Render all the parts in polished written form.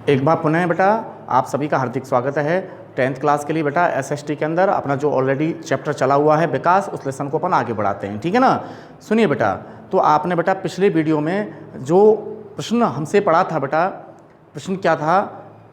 एक बार पुनः बेटा आप सभी का हार्दिक स्वागत है 10th क्लास के लिए। बेटा एसएसटी के अंदर अपना जो ऑलरेडी चैप्टर चला हुआ है विकास, उस लेसन को अपन आगे बढ़ाते हैं, ठीक है ना। सुनिए बेटा, तो आपने बेटा पिछले वीडियो में जो प्रश्न हमसे पढ़ा था बेटा, प्रश्न क्या था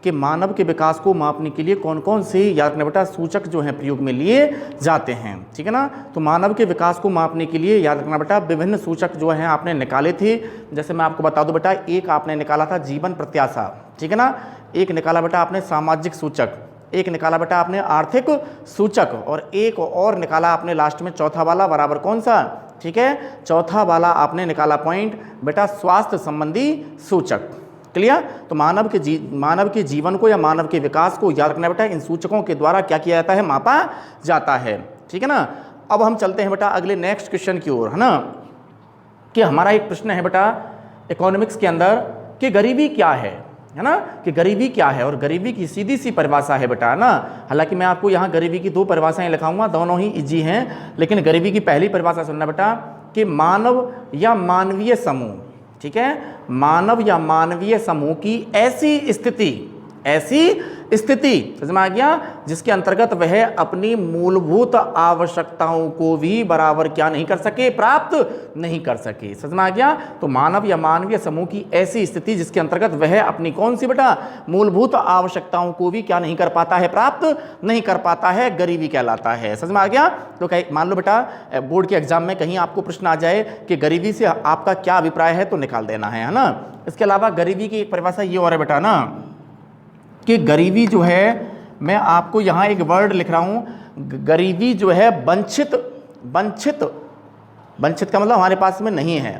कि मानव के विकास को मापने के लिए कौन कौन से याद रखना बेटा सूचक जो हैं प्रयोग में लिए जाते हैं, ठीक है ना। तो मानव के विकास को मापने के लिए याद रखना बेटा विभिन्न सूचक जो हैं आपने निकाले थे। जैसे मैं आपको बता दूं बेटा, एक आपने निकाला था जीवन प्रत्याशा, ठीक है ना। एक निकाला बेटा आपने सामाजिक सूचक, एक निकाला बेटा आपने आर्थिक सूचक, और एक और निकाला आपने लास्ट में चौथा वाला बराबर कौन सा, ठीक है, चौथा वाला आपने निकाला पॉइंट बेटा स्वास्थ्य संबंधी सूचक। क्लियर। तो मानव के जीवन को या मानव के विकास को याद रखना बेटा इन सूचकों के द्वारा क्या किया जाता है, मापा जाता है, ठीक है ना। अब हम चलते हैं बेटा अगले नेक्स्ट क्वेश्चन की ओर, है ना। कि हमारा एक प्रश्न है बेटा इकोनॉमिक्स के अंदर कि गरीबी क्या है ना, कि गरीबी क्या है। और गरीबी की सीधी सी परिभाषा है बेटा ना। हालांकि मैं आपको यहाँ गरीबी की दो परिभाषाएं लिखाऊंगा, दोनों ही इजी हैं, लेकिन गरीबी की पहली परिभाषा सुनना बेटा कि मानव या मानवीय समूह, ठीक है, मानव या मानवीय समूह की ऐसी स्थिति समझ में आ गया जिसके अंतर्गत वह अपनी मूलभूत आवश्यकताओं को भी बराबर क्या नहीं कर सके, प्राप्त नहीं कर सके। समझ में आ गया। तो मानव या मानवीय समूह की ऐसी स्थिति जिसके अंतर्गत वह अपनी कौन सी बेटा मूलभूत आवश्यकताओं को भी क्या नहीं कर पाता है, प्राप्त नहीं कर पाता है, गरीबी कहलाता है। समझ में आ गया। तो मान लो बेटा बोर्ड के एग्जाम में कहीं आपको प्रश्न आ जाए कि गरीबी से आपका क्या अभिप्राय है, तो निकाल देना है ना। इसके अलावा गरीबी की एक परिभाषा ये और है बेटा ना कि गरीबी जो है, मैं आपको यहाँ एक वर्ड लिख रहा हूँ, गरीबी जो है वंचित का मतलब हमारे पास में नहीं है,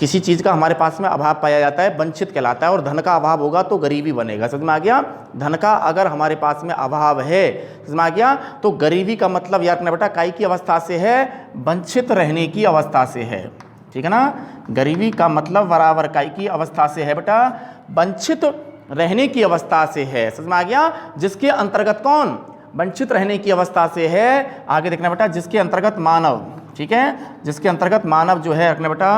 किसी चीज़ का हमारे पास में अभाव पाया जाता है, वंचित कहलाता है। और धन का अभाव होगा तो गरीबी बनेगा। समझ में आ गया। धन का अगर हमारे पास में अभाव है, समझ में आ गया, तो गरीबी का मतलब याद रखना बेटा काई की अवस्था से है, वंचित रहने की अवस्था से है, ठीक है ना। गरीबी का मतलब बराबर काई की अवस्था से है बेटा, वंचित रहने की अवस्था से है। समझ में आ गया। जिसके अंतर्गत कौन वंचित रहने की अवस्था से है, आगे देखना बेटा जिसके अंतर्गत मानव, ठीक है, जिसके अंतर्गत मानव जो है रखना बेटा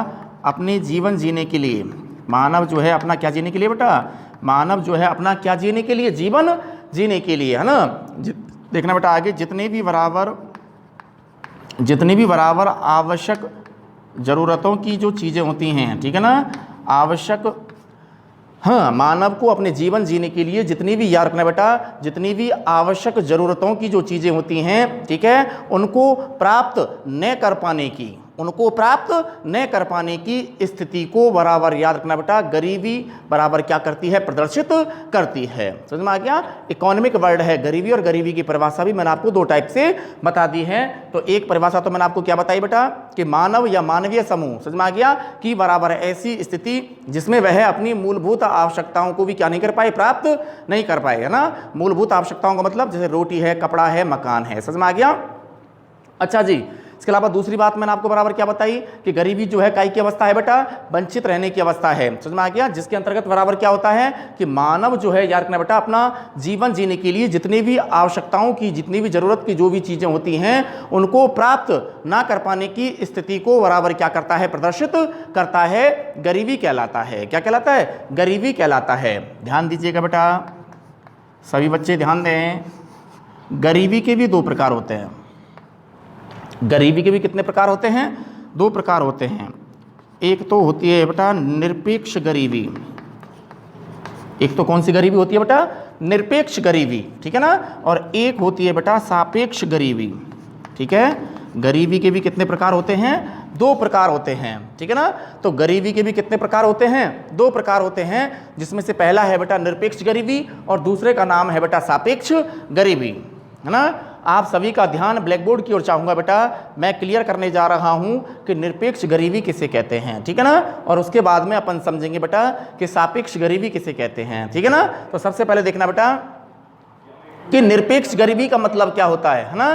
अपने जीवन जीने के लिए, मानव जो है अपना क्या जीने के लिए बेटा, मानव जो है अपना क्या जीने के लिए, जीवन जीने के लिए, है ना। देखना बेटा आगे जितने भी बराबर आवश्यक ज़रूरतों की जो चीज़ें होती हैं, ठीक है ना, आवश्यक, हाँ, मानव को अपने जीवन जीने के लिए जितनी भी याद रखना बेटा, जितनी भी आवश्यक ज़रूरतों की जो चीज़ें होती हैं, ठीक है, उनको प्राप्त न कर पाने की स्थिति को बराबर याद रखना बेटा गरीबी बराबर क्या करती है, प्रदर्शित करती है। समझ में आ गया। इकोनॉमिक वर्ड है गरीबी, और गरीबी की परिभाषा भी मैंने आपको दो टाइप से बता दी है। तो एक परिभाषा तो मैंने आपको क्या बताई बेटा कि मानव या मानवीय समूह, समझ में आ गया, कि बराबर ऐसी स्थिति जिसमें वह अपनी मूलभूत आवश्यकताओं को भी क्या नहीं कर पाए, प्राप्त नहीं कर पाए, है ना। मूलभूत आवश्यकताओं का मतलब जैसे रोटी है, कपड़ा है, मकान है। समझ में आ गया। अच्छा जी, इसके अलावा दूसरी बात मैंने आपको बराबर क्या बताई कि गरीबी जो है काई की अवस्था है बेटा, वंचित रहने की अवस्था है। समझ में आ गया। जिसके अंतर्गत बराबर क्या होता है कि मानव जो है याद रखना बेटा अपना जीवन जीने के लिए जितनी भी आवश्यकताओं की, जितनी भी जरूरत की जो भी चीजें होती हैं उनको प्राप्त ना कर पाने की स्थिति को बराबर क्या करता है, प्रदर्शित करता है, गरीबी कहलाता है। क्या कहलाता है, गरीबी कहलाता है। ध्यान दीजिएगा बेटा, सभी बच्चे ध्यान दें। गरीबी के भी दो प्रकार होते हैं। गरीबी के भी कितने प्रकार होते हैं, दो प्रकार होते हैं। एक तो होती है बेटा निरपेक्ष गरीबी, एक तो कौन सी गरीबी होती है बेटा, निरपेक्ष गरीबी, ठीक है ना। और एक होती है बेटा सापेक्ष गरीबी, ठीक है। गरीबी के भी कितने प्रकार होते हैं, दो प्रकार होते हैं, ठीक है ना। तो गरीबी के भी कितने प्रकार होते हैं, दो प्रकार होते हैं, जिसमें से पहला है बेटा निरपेक्ष गरीबी और दूसरे का नाम है बेटा सापेक्ष गरीबी, है ना। आप सभी का ध्यान ब्लैक बोर्ड की ओर चाहूँगा बेटा, मैं क्लियर करने जा रहा हूँ कि निरपेक्ष गरीबी किसे कहते हैं, ठीक है ना। और उसके बाद में अपन समझेंगे बेटा कि सापेक्ष गरीबी किसे कहते हैं, ठीक है ना। तो सबसे पहले देखना बेटा कि निरपेक्ष गरीबी का मतलब क्या होता है ना।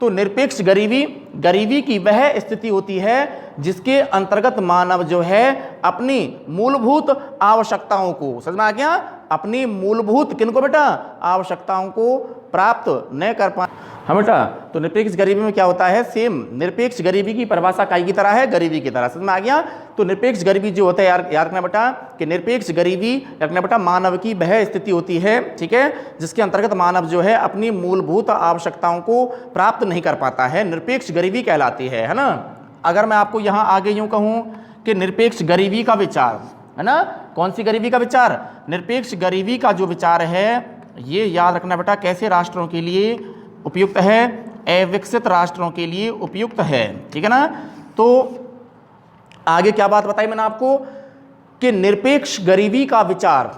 तो निरपेक्ष गरीबी गरीबी की वह स्थिति होती है जिसके अंतर्गत मानव जो है अपनी मूलभूत आवश्यकताओं को, समझ में आ गया, अपनी मूलभूत किनको बेटा, आवश्यकताओं को प्राप्त न कर पा। हाँ बेटा, तो निरपेक्ष गरीबी में क्या होता है, सेम निरपेक्ष गरीबी की परिभाषा काई की तरह है, गरीबी की तरह, समझ में आ गया। तो निरपेक्ष गरीबी जो होता है याद रखना बेटा कि निरपेक्ष गरीबी रखना बेटा मानव की वह स्थिति होती है, ठीक है, जिसके अंतर्गत मानव जो है अपनी मूलभूत आवश्यकताओं को प्राप्त नहीं कर पाता है, निरपेक्ष गरीबी कहलाती है ना। अगर मैं आपको यहाँ आगे यूं कहूँ कि निरपेक्ष गरीबी का विचार है ना, कौन सी गरीबी का विचार, निरपेक्ष गरीबी का जो विचार है ये याद रखना बेटा कैसे राष्ट्रों के लिए उपयुक्त है, अविकसित राष्ट्रों के लिए उपयुक्त है, ठीक है ना। तो आगे क्या बात बताई मैंने आपको कि निरपेक्ष गरीबी का विचार,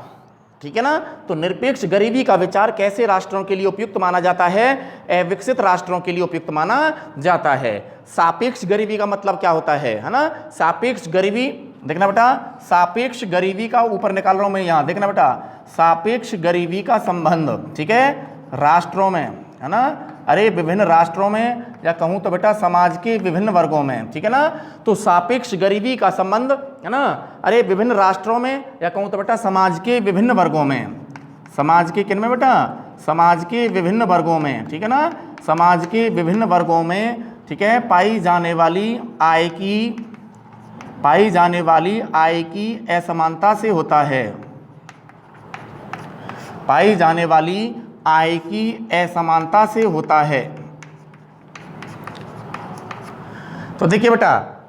ठीक है ना, तो निरपेक्ष गरीबी का विचार कैसे राष्ट्रों के लिए उपयुक्त माना जाता है, अविकसित राष्ट्रों के लिए उपयुक्त माना जाता है। सापेक्ष गरीबी का मतलब क्या होता है ना, सापेक्ष गरीबी देखना बेटा, सापेक्ष गरीबी का ऊपर निकाल रहा हूं मैं यहां, देखना बेटा, सापेक्ष गरीबी का संबंध, ठीक है, राष्ट्रों में है ना, अरे विभिन्न राष्ट्रों में या कहूं तो बेटा समाज के विभिन्न वर्गों में, ठीक है ना। तो सापेक्ष गरीबी का संबंध है ना, अरे विभिन्न राष्ट्रों में या कहूं तो बेटा समाज के विभिन्न वर्गों में, समाज के किन में बेटा, समाज के विभिन्न वर्गों में, ठीक है ना, समाज के विभिन्न वर्गों में, ठीक है, पाई जाने वाली आय की असमानता से होता है, पाई जाने वाली आय की असमानता से होता है। तो देखिए बेटा,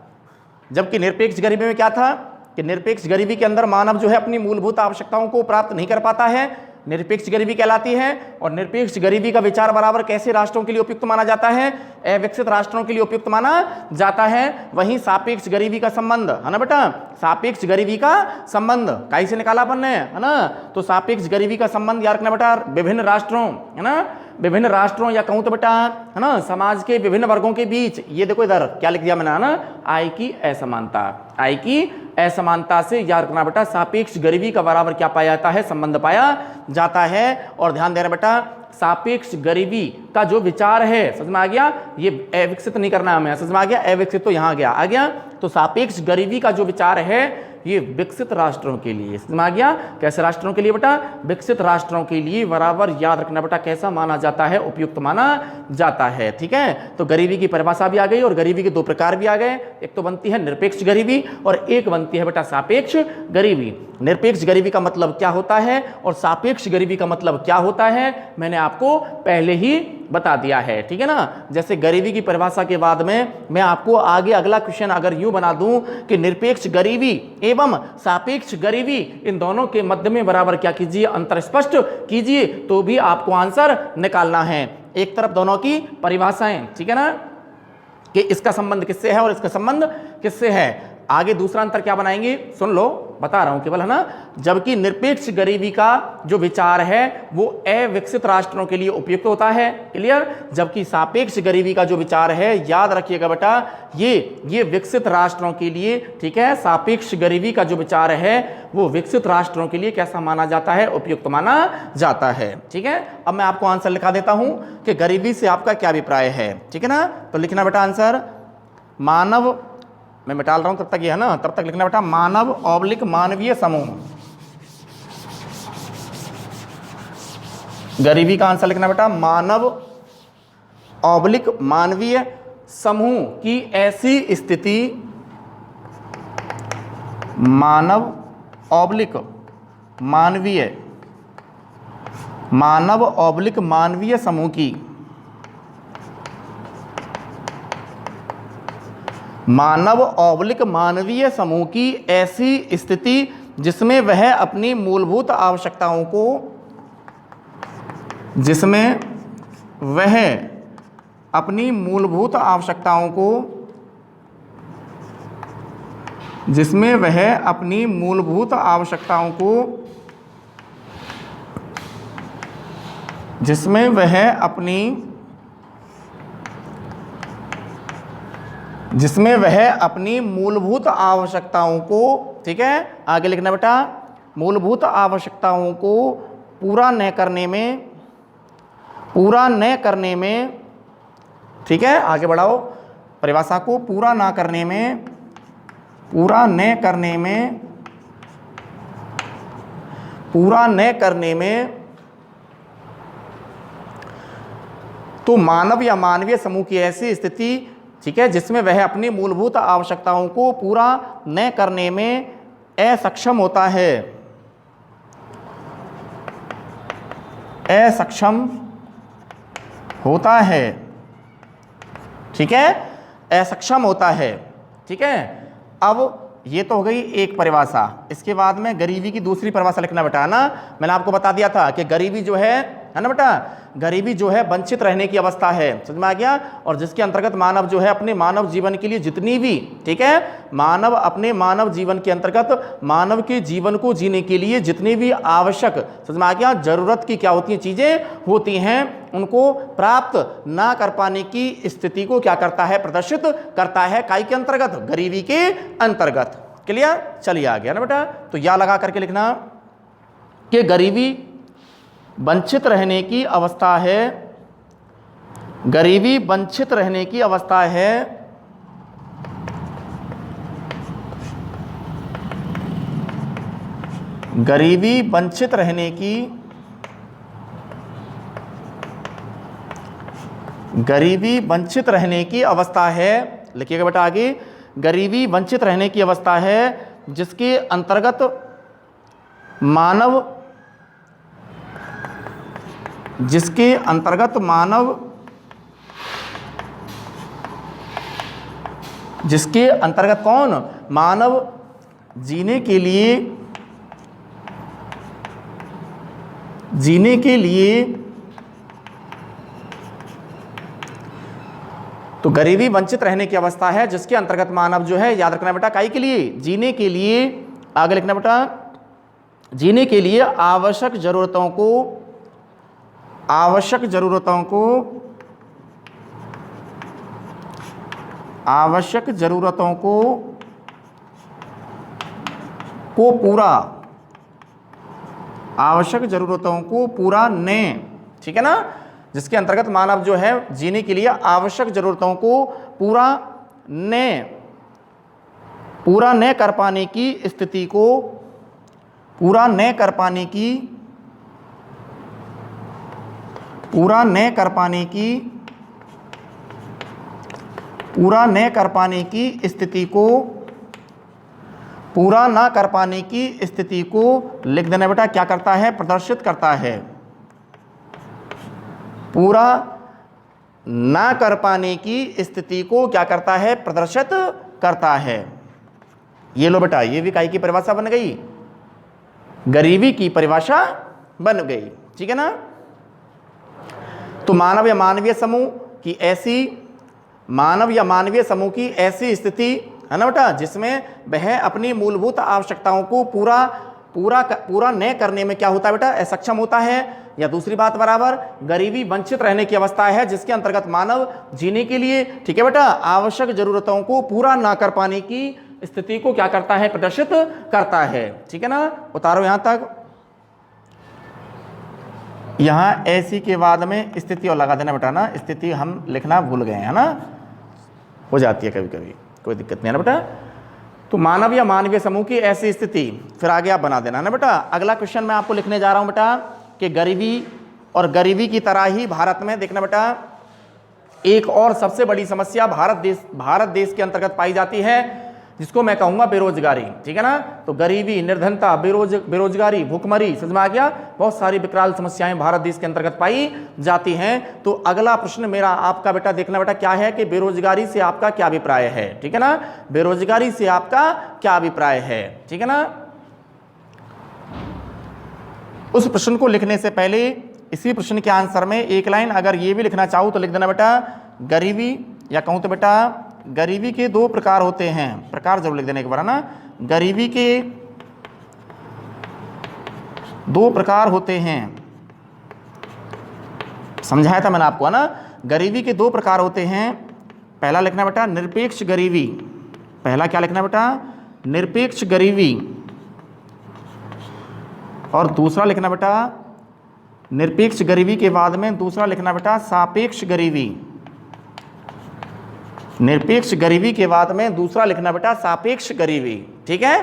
जबकि निरपेक्ष गरीबी में क्या था कि निरपेक्ष गरीबी के अंदर मानव जो है अपनी मूलभूत आवश्यकताओं को प्राप्त नहीं कर पाता है, निरपेक्ष गरीबी कहलाती है। और निरपेक्ष गरीबी का विचार बराबर कैसे राष्ट्रों के लिए उपयुक्त माना जाता है, अविकसित राष्ट्रों के लिए उपयुक्त माना जाता है। वहीं सापेक्ष गरीबी का संबंध है ना बेटा, सापेक्ष गरीबी का संबंध काई से निकाला अपन ने, है ना, तो सापेक्ष गरीबी का संबंध याद रखना बेटा विभिन्न राष्ट्रों, है ना, विभिन्न राष्ट्रों या कहूं तो बेटा है ना समाज के विभिन्न वर्गों के बीच, ये देखो इधर क्या लिख दिया मैंने, है ना, आय की असमानता, आय की असमानता से याद रखना बेटा सापेक्ष गरीबी का बराबर क्या पाया जाता है, संबंध पाया जाता है। और ध्यान देना बेटा सापेक्ष गरीबी का जो विचार है, समझ में आ गया, ये अविकसित नहीं करना हमें, समझ में आ गया, अविकसित तो यहां आ गया। तो सापेक्ष गरीबी का जो विचार है ये विकसित राष्ट्रों के लिए, समझ में आ गया, कैसे राष्ट्रों के लिए बेटा, विकसित राष्ट्रों के लिए बराबर याद रखना बेटा कैसा माना जाता है, उपयुक्त माना जाता है, ठीक है। तो गरीबी की परिभाषा भी आ गई और गरीबी के दो प्रकार भी आ गए, एक तो बनती है निरपेक्ष गरीबी और एक बनती है बेटा सापेक्ष गरीबी। निरपेक्ष गरीबी का मतलब क्या होता है और सापेक्ष गरीबी का मतलब क्या होता है मैंने आपको पहले ही बता दिया है, ठीक है ना। जैसे गरीबी की परिभाषा के बाद में मैं आपको आगे अगला क्वेश्चन अगर यूं बना दूं कि निरपेक्ष गरीबी एवं सापेक्ष गरीबी इन दोनों के मध्य में बराबर क्या कीजिए, अंतर स्पष्ट कीजिए, तो भी आपको आंसर निकालना है। एक तरफ दोनों की परिभाषाएं, ठीक है ना, कि इसका संबंध किससे है और इसका संबंध किससे है। आगे दूसरा अंतर क्या बनाएंगे सुन लो, बता रहा हूं केवल, है ना। जबकि निरपेक्ष गरीबी का जो विचार है वो अविकसित राष्ट्रों के लिए उपयुक्त होता है, क्लियर। जबकि सापेक्ष गरीबी का जो विचार है याद रखिएगा बेटा ये विकसित राष्ट्रों के लिए, ठीक है, सापेक्ष गरीबी का जो विचार है वो विकसित राष्ट्रों के लिए कैसा माना जाता है, उपयुक्त माना जाता है, ठीक है। अब मैं आपको आंसर लिखा देता हूं कि गरीबी से आपका क्या अभिप्राय है, ठीक है ना। तो लिखना बेटा आंसर, मानव, मैं मिटा रहा हूं तब तक ये है ना, तब तक लिखना बेटा मानव ऑब्लिक मानवीय समूह, गरीबी का आंसर लिखना बेटा मानव ऑब्लिक मानवीय समूह की ऐसी स्थिति, मानव ऑब्लिक मानवीय समूह की, मानव ऑब्लिक मानवीय समूह की ऐसी स्थिति जिसमें वह अपनी मूलभूत आवश्यकताओं को, जिसमें वह अपनी मूलभूत आवश्यकताओं को, जिसमें वह अपनी मूलभूत आवश्यकताओं को, जिसमें वह अपनी, जिसमें वह अपनी मूलभूत आवश्यकताओं को, ठीक है, आगे लिखना बेटा, मूलभूत आवश्यकताओं को पूरा न करने में, ठीक है, आगे बढ़ाओ, परिभाषा को पूरा न करने में तो मानव या मानवीय समूह की ऐसी स्थिति, ठीक है, जिसमें वह अपनी मूलभूत आवश्यकताओं को पूरा न करने में असक्षम होता है, ठीक है, असक्षम होता है, ठीक है। अब ये तो हो गई एक परिभाषा। इसके बाद में गरीबी की दूसरी परिभाषा लिखना बेटा, है ना। मैंने आपको बता दिया था कि गरीबी जो है ना बेटा, गरीबी जो है वंचित रहने की अवस्था है, समझ में आ गया। और जिसके अंतर्गत मानव जो है अपने मानव जीवन के लिए जितनी भी, ठीक है, मानव अपने मानव जीवन के अंतर्गत मानव के जीवन को जीने के लिए जितनी भी आवश्यक, समझ में आ गया, जरूरत की क्या होती है, चीजें होती हैं, उनको प्राप्त ना कर पाने की स्थिति को क्या करता है, प्रदर्शित करता है, काय के अंतर्गत, गरीबी के अंतर्गत। क्लियर, चलिए आ गया ना बेटा। तो या लगा करके लिखना कि गरीबी वंचित रहने की अवस्था है, गरीबी वंचित रहने की अवस्था है, गरीबी वंचित रहने की, गरीबी वंचित रहने की अवस्था है, लिखिएगा बेटा आगे, गरीबी वंचित रहने की अवस्था है जिसके अंतर्गत मानव, जिसके अंतर्गत मानव, जिसके अंतर्गत कौन, मानव जीने के लिए तो गरीबी वंचित रहने की अवस्था है जिसके अंतर्गत मानव जो है, याद रखना बेटा, काई के लिए, जीने के लिए, आगे लिखना बेटा, जीने के लिए आवश्यक जरूरतों को पूरा ने, ठीक है ना, जिसके अंतर्गत मानव जो है जीने के लिए आवश्यक जरूरतों को पूरा न कर पाने की स्थिति को, पूरा न कर पाने की स्थिति को लिख देना बेटा, क्या करता है, प्रदर्शित करता है, पूरा ना कर पाने की स्थिति को क्या करता है, प्रदर्शित करता है। ये लो बेटा, ये भी काय की परिभाषा बन गई, गरीबी की परिभाषा बन गई, ठीक है ना। तो मानव या मानवीय समूह की ऐसी स्थिति है ना बेटा, जिसमें वह अपनी मूलभूत आवश्यकताओं को पूरा न करने में क्या होता है बेटा, असक्षम होता है। या दूसरी बात बराबर, गरीबी वंचित रहने की अवस्था है जिसके अंतर्गत मानव जीने के लिए, ठीक है बेटा, आवश्यक जरूरतों को पूरा ना कर पाने की स्थिति को क्या करता है, प्रदर्शित करता है, ठीक है ना। उतारो यहां तक। यहां ऐसी के बाद में स्थिति और लगा देना बेटा ना, स्थिति हम लिखना भूल गए हैं ना, हो जाती है कभी कभी, कोई दिक्कत नहीं है ना बेटा। तो मानव या मानवीय समूह की ऐसी स्थिति, फिर आगे आप बना देना ना बेटा। अगला क्वेश्चन मैं आपको लिखने जा रहा हूं बेटा कि गरीबी की तरह ही भारत में, देखना बेटा, एक और सबसे बड़ी समस्या भारत देश के अंतर्गत पाई जाती है, जिसको मैं कहूंगा बेरोजगारी, ठीक है ना। तो गरीबी, निर्धनता, बेरोजगारी, भुखमरी, समझ में आ गया, बहुत सारी विकराल समस्याएं भारत देश के अंतर्गत पाई जाती हैं। तो अगला प्रश्न मेरा आपका बेटा, देखना बेटा क्या है कि बेरोजगारी से आपका क्या अभिप्राय है, ठीक है ना, बेरोजगारी से आपका क्या अभिप्राय है, ठीक है ना। उस प्रश्न को लिखने से पहले इसी प्रश्न के आंसर में एक लाइन अगर ये भी लिखना चाहूँ तो लिख देना बेटा, गरीबी, या कहूँ तो बेटा गरीबी के दो प्रकार होते हैं, प्रकार जरूर लिख देने के बाद ना, गरीबी के दो प्रकार होते हैं, समझाया था मैंने आपको, है ना। गरीबी के दो प्रकार होते हैं, पहला लिखना बेटा निरपेक्ष गरीबी, पहला क्या लिखना बेटा, निरपेक्ष गरीबी, और दूसरा लिखना बेटा, निरपेक्ष गरीबी के बाद में दूसरा लिखना बेटा सापेक्ष गरीबी, निरपेक्ष गरीबी के बाद में दूसरा लिखना बेटा सापेक्ष गरीबी। ठीक है,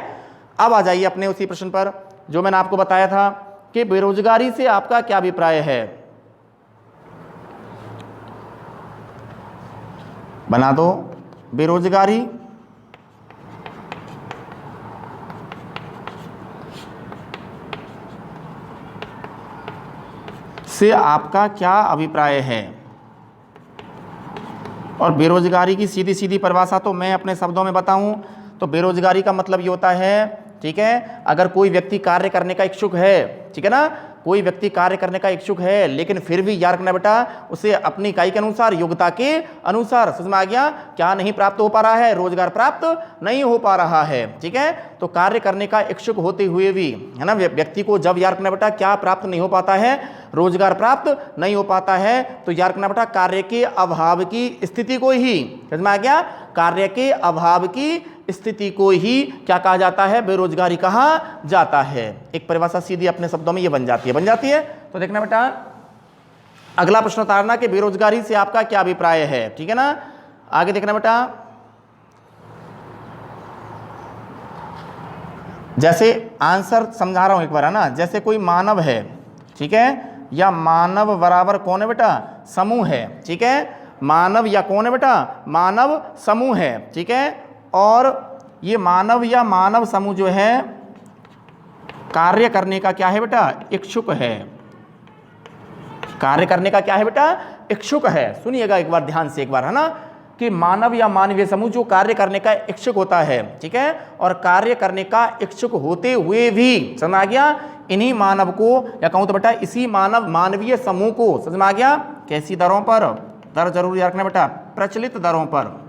अब आ जाइए अपने उसी प्रश्न पर जो मैंने आपको बताया था कि बेरोजगारी से आपका क्या अभिप्राय है। बना दो, बेरोजगारी से आपका क्या अभिप्राय है। और बेरोजगारी की सीधी सीधी परिभाषा तो मैं अपने शब्दों में बताऊं तो बेरोजगारी का मतलब ये होता है, ठीक है, अगर कोई व्यक्ति कार्य करने का इच्छुक है, ठीक है ना, कोई व्यक्ति कार्य करने का इच्छुक है लेकिन फिर भी याद रखना बेटा उसे अपनी इकाई के अनुसार, योग्यता के अनुसार, समझ में आ गया, क्या नहीं प्राप्त हो पा रहा है, रोजगार प्राप्त नहीं हो पा रहा है। ठीक है, तो कार्य करने का इच्छुक होते हुए भी, है ना, व्यक्ति को जब याद रखना बेटा क्या प्राप्त नहीं हो पाता है, रोजगार प्राप्त नहीं हो पाता है, तो याद रखना बेटा कार्य के अभाव की स्थिति को ही, समझ में आ गया, कार्य के अभाव की स्थिति को ही क्या कहा जाता है, बेरोजगारी कहा जाता है। एक परिभाषा सीधी अपने शब्दों में ये बन जाती है। तो देखना बेटा अगला प्रश्न उतारना कि बेरोजगारी से आपका क्या अभिप्राय है। ठीक है ना, आगे देखना बेटा, जैसे आंसर समझा रहा हूं एक बार, है ना, जैसे कोई मानव है, ठीक है, या मानव बराबर कौन है बेटा, समूह है। ठीक है, मानव या कौन है बेटा, मानव समूह है। ठीक है, और ये मानव या मानव समूह जो है कार्य करने का क्या है बेटा, इच्छुक है। कार्य करने का क्या है बेटा, इच्छुक है। सुनिएगा एक बार ध्यान से, एक बार, है ना, कि मानव या मानवीय समूह जो कार्य करने का इच्छुक होता है, ठीक है, और कार्य करने का इच्छुक होते हुए भी, समझ आ गया, इन्हीं मानव को, या कहूं तो बेटा इसी मानवीय समूह को, समझ में आ गया, कैसी दरों पर, दर जरूर याद रखना बेटा, प्रचलित दरों पर,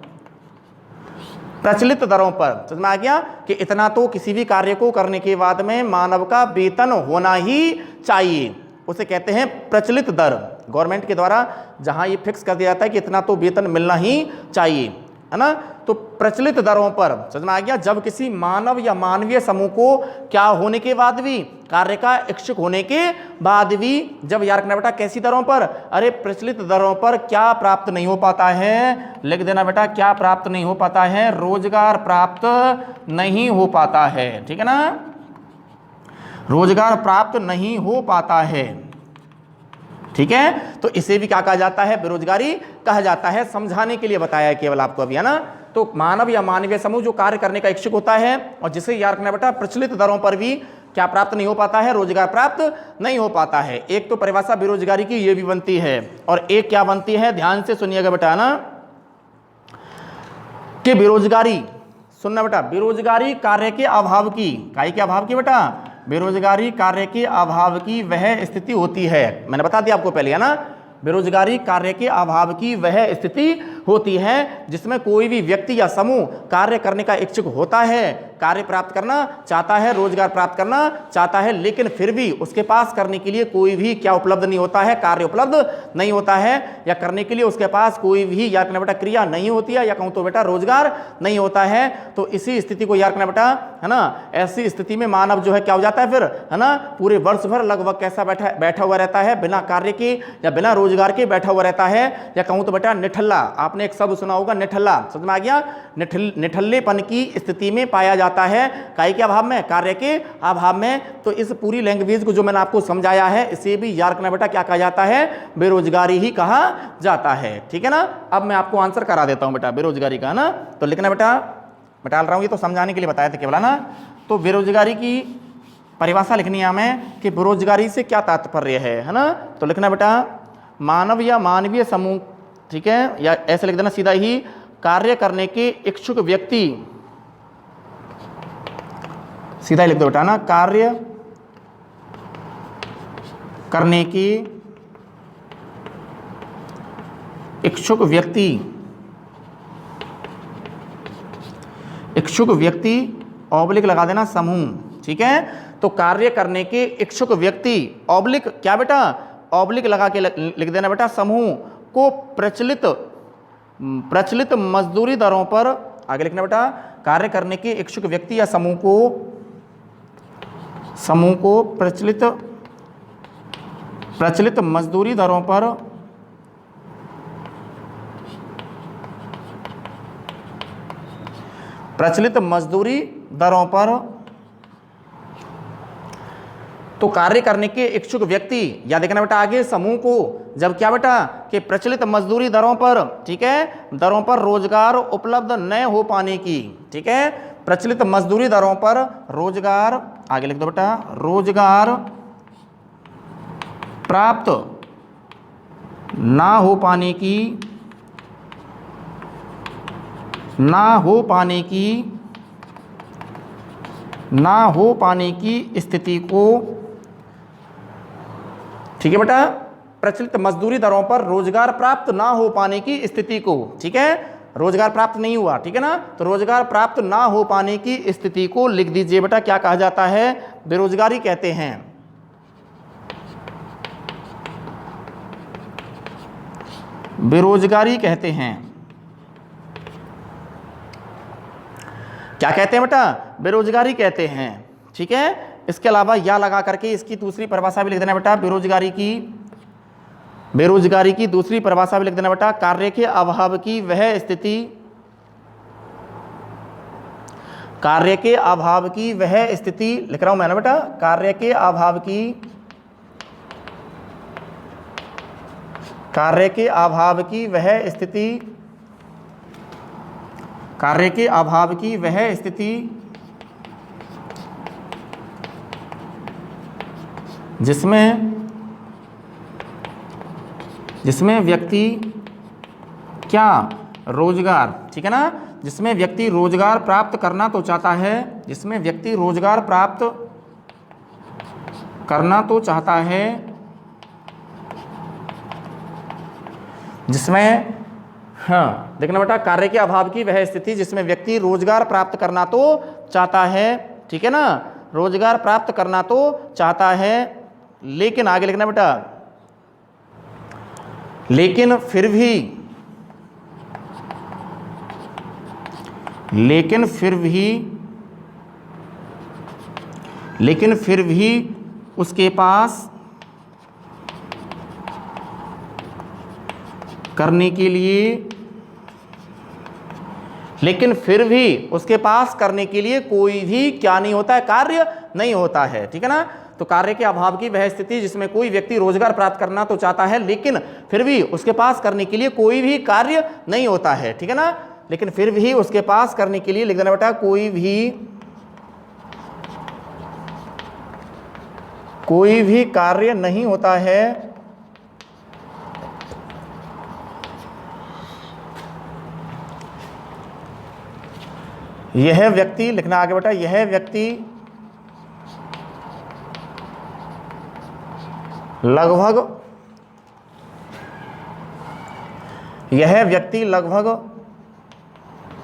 प्रचलित दरों पर, समझ में आ गया, कि इतना तो किसी भी कार्य को करने के बाद में मानव का वेतन होना ही चाहिए, उसे कहते हैं प्रचलित दर। गवर्नमेंट के द्वारा जहां ये फिक्स कर दिया जाता है कि इतना तो वेतन मिलना ही चाहिए, है ना, तो प्रचलित दरों पर, समझ में आ गया, जब किसी मानव या मानवीय समूह को क्या होने के बाद भी, कार्य का इच्छुक होने के बाद भी, जब याद रखना बेटा कैसी दरों पर, अरे प्रचलित दरों पर क्या प्राप्त नहीं हो पाता है, लिख देना बेटा, क्या प्राप्त नहीं हो पाता है, रोजगार प्राप्त नहीं हो पाता है। ठीक है ना, रोजगार प्राप्त नहीं हो पाता है। ठीक है, तो इसे भी क्या कहा जाता है, बेरोजगारी कहा जाता है। समझाने के लिए बताया है केवल आपको अभी, है ना, तो मानव या मानवीय समूह जो कार्य करने का इच्छुक होता है और जिसे याद रखना बेटा प्रचलित दरों पर भी क्या प्राप्त नहीं हो पाता है, रोजगार प्राप्त नहीं हो पाता है। एक तो परिभाषा बेरोजगारी की ये भी बनती है, और एक क्या बनती है, ध्यान से सुनिएगा बेटा, ना, कि बेरोजगारी, सुनना बेटा, बेरोजगारी कार्य के अभाव की, काय के अभाव की बेटा, बेरोजगारी कार्य के अभाव की वह स्थिति होती है। मैंने बता दिया आपको पहले, है ना, बेरोजगारी कार्य के अभाव की वह स्थिति होती है जिसमें कोई भी व्यक्ति या समूह कार्य करने का इच्छुक होता है, कार्य प्राप्त करना चाहता है, रोजगार प्राप्त करना चाहता है, लेकिन फिर भी उसके पास करने के लिए कोई भी क्या उपलब्ध नहीं होता है, कार्य उपलब्ध नहीं होता है, या करने के लिए उसके पास कोई भी याद रखना बेटा क्रिया नहीं होती है, या कहूँ तो बेटा रोजगार नहीं होता है। तो इसी स्थिति को याद रखना बेटा, है ना, ऐसी स्थिति में मानव जो है क्या हो जाता है फिर, है ना, पूरे वर्ष भर लगभग कैसा बैठा हुआ रहता है, बिना कार्य के या बिना रोजगार के बैठा हुआ रहता है, या कहूँ तो बेटा निठल्ला, आपने एक शब्द सुना होगा निठल्ला, समझ में आ गया, निठल्लेपन की स्थिति में पाया जाता है, काय के अभाव में, कार्य के अभाव में। तो इस पूरी लैंग्वेज को जो मैंने आपको समझाया है इसे भी याद रखना बेटा क्या कहा जाता है, बेरोजगारी ही कहा जाता है। ठीक है ना, अब मैं आपको आंसर करा देता हूं बेटा बेरोजगारी का, ना, तो लिखना बेटा, मैं डाल रहा हूं, ये तो समझाने के लिए बताया था केवल, ना, तो बेरोजगारी की परिभाषा लिखनी है हमें कि बेरोजगारी से क्या तात्पर्य है ना, तो लिखना बेटा मानव या मानवीय समूह, ठीक है, या ऐसे लिख देना सीधा ही, कार्य करने के इच्छुक व्यक्ति, सीधा ही लिख दो बेटा ना, कार्य करने की इच्छुक व्यक्ति, इच्छुक व्यक्ति ऑब्लिक लगा देना समूह। ठीक है, तो कार्य करने के इच्छुक व्यक्ति ऑब्लिक क्या बेटा, ऑब्लिक लगा के लिख देना बेटा समूह को प्रचलित मजदूरी दरों पर, आगे लिखना बेटा, कार्य करने के इच्छुक व्यक्ति या समूह को प्रचलित मजदूरी दरों पर प्रचलित मजदूरी दरों पर तो कार्य करने के इच्छुक व्यक्ति, या देखना बेटा आगे समूह को जब क्या बेटा कि प्रचलित मजदूरी दरों पर, ठीक है, दरों पर रोजगार उपलब्ध न हो पाने की, ठीक है, प्रचलित मजदूरी दरों पर रोजगार, आगे लिख दो बेटा, रोजगार प्राप्त ना हो पाने की, ना हो पाने की स्थिति को, ठीक है बेटा, प्रचलित मजदूरी दरों पर रोजगार प्राप्त ना हो पाने की स्थिति को, ठीक है, रोजगार प्राप्त नहीं हुआ, ठीक है ना, तो रोजगार प्राप्त ना हो पाने की स्थिति को लिख दीजिए बेटा, क्या कहा जाता है, बेरोजगारी कहते हैं। बेरोजगारी कहते हैं। क्या कहते हैं बेटा, बेरोजगारी कहते हैं, ठीक है। इसके अलावा या लगा करके इसकी दूसरी परिभाषा भी लिख देना बेटा, बेरोजगारी की दूसरी परिभाषा भी लिख देना बेटा, कार्य के अभाव की वह स्थिति, कार्य के अभाव की वह स्थिति लिख रहा हूं मैं ना बेटा, कार्य के अभाव की वह स्थिति, कार्य के अभाव की वह स्थिति जिसमें व्यक्ति क्या रोजगार, ठीक है ना, जिसमें व्यक्ति रोजगार प्राप्त करना तो चाहता है, जिसमें व्यक्ति रोजगार प्राप्त करना तो चाहता है, जिसमें, हाँ देखना बेटा, कार्य के अभाव की वह स्थिति जिसमें व्यक्ति रोजगार प्राप्त करना तो चाहता है, ठीक है ना, रोजगार प्राप्त करना तो चाहता है, लेकिन आगे लिखना बेटा, लेकिन फिर भी उसके पास करने के लिए, लेकिन फिर भी उसके पास करने के लिए कोई भी क्या नहीं होता है, कार्य नहीं होता है, ठीक है ना। तो कार्य के अभाव की वह स्थिति जिसमें कोई व्यक्ति रोजगार प्राप्त करना तो चाहता है, लेकिन फिर भी उसके पास करने के लिए कोई भी कार्य नहीं होता है, ठीक है ना, लेकिन फिर भी उसके पास करने के लिए लिख देना बेटा, कोई भी कार्य नहीं होता है, यह व्यक्ति, लिखना आगे बेटा, यह व्यक्ति लगभग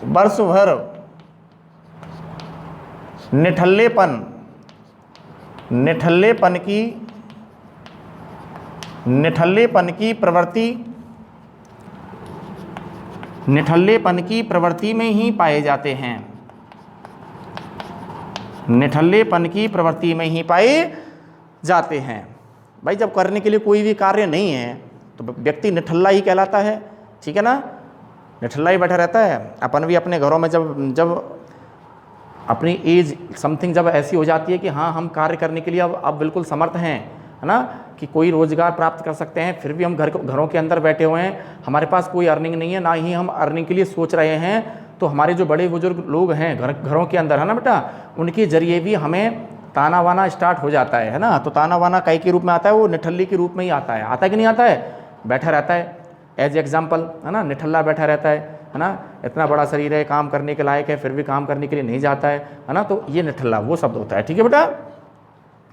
वर्ष भर निठल्लेपन की प्रवृत्ति में ही पाए जाते हैं, निठल्लेपन की प्रवृत्ति में ही पाए जाते हैं। भाई जब करने के लिए कोई भी कार्य नहीं है तो व्यक्ति निठल्ला ही कहलाता है, ठीक है ना, निठल्ला ही बैठा रहता है। अपन भी अपने घरों में जब अपनी एज समथिंग जब ऐसी हो जाती है कि हाँ हम कार्य करने के लिए अब बिल्कुल समर्थ हैं, है ना, कि कोई रोज़गार प्राप्त कर सकते हैं, फिर भी हम घरों के अंदर बैठे हुए हैं, हमारे पास कोई अर्निंग नहीं है, ना ही हम अर्निंग के लिए सोच रहे हैं, तो हमारे जो बड़े बुजुर्ग लोग हैं घरों के अंदर, है ना बेटा, उनके जरिए भी हमें ताना वाना स्टार्ट हो जाता है ना। तो ताना वाना कई के रूप में आता है, वो निठल्ली के रूप में ही आता है कि नहीं आता है, बैठा रहता है एज एग्जाम्पल, है ना, निठल्ला बैठा रहता है ना, इतना बड़ा शरीर है, काम करने के लायक है, फिर भी काम करने के लिए नहीं जाता है ना, तो ये निठल्ला वो शब्द होता है, ठीक है बेटा।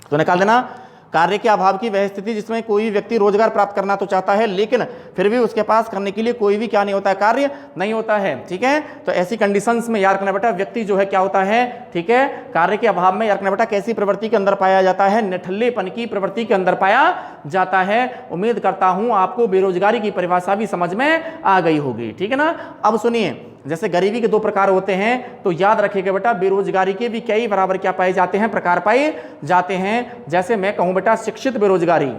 तो निकाल देना, कार्य के अभाव की वह स्थिति जिसमें कोई व्यक्ति रोजगार प्राप्त करना तो चाहता है, लेकिन फिर भी उसके पास करने के लिए कोई भी क्या नहीं होता है, कार्य नहीं होता है, ठीक है। तो ऐसी कंडीशंस में याद रखना बेटा, व्यक्ति जो है क्या होता है, ठीक है, कार्य के अभाव में याद रखना बेटा कैसी प्रवृत्ति के अंदर पाया जाता है, निठल्लेपन की प्रवृत्ति के अंदर पाया जाता है। उम्मीद करता हूं आपको बेरोजगारी की परिभाषा भी समझ में आ गई होगी, ठीक है ना। अब सुनिए, जैसे गरीबी के दो प्रकार होते हैं, तो याद रखिएगा बेटा बेरोजगारी के भी कई बराबर क्या पाए जाते हैं, प्रकार पाए जाते हैं। जैसे मैं कहूं बेटा शिक्षित बेरोजगारी,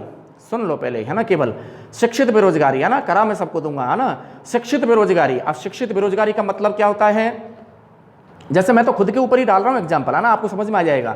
सुन लो पहले, है ना, केवल शिक्षित बेरोजगारी, है ना, करा मैं सबको दूंगा, है ना, शिक्षित बेरोजगारी। अब शिक्षित बेरोजगारी का मतलब क्या होता है, जैसे मैं तो खुद के ऊपर ही डाल रहा हूँ एग्जाम्पल, है ना, आपको समझ में आ जाएगा।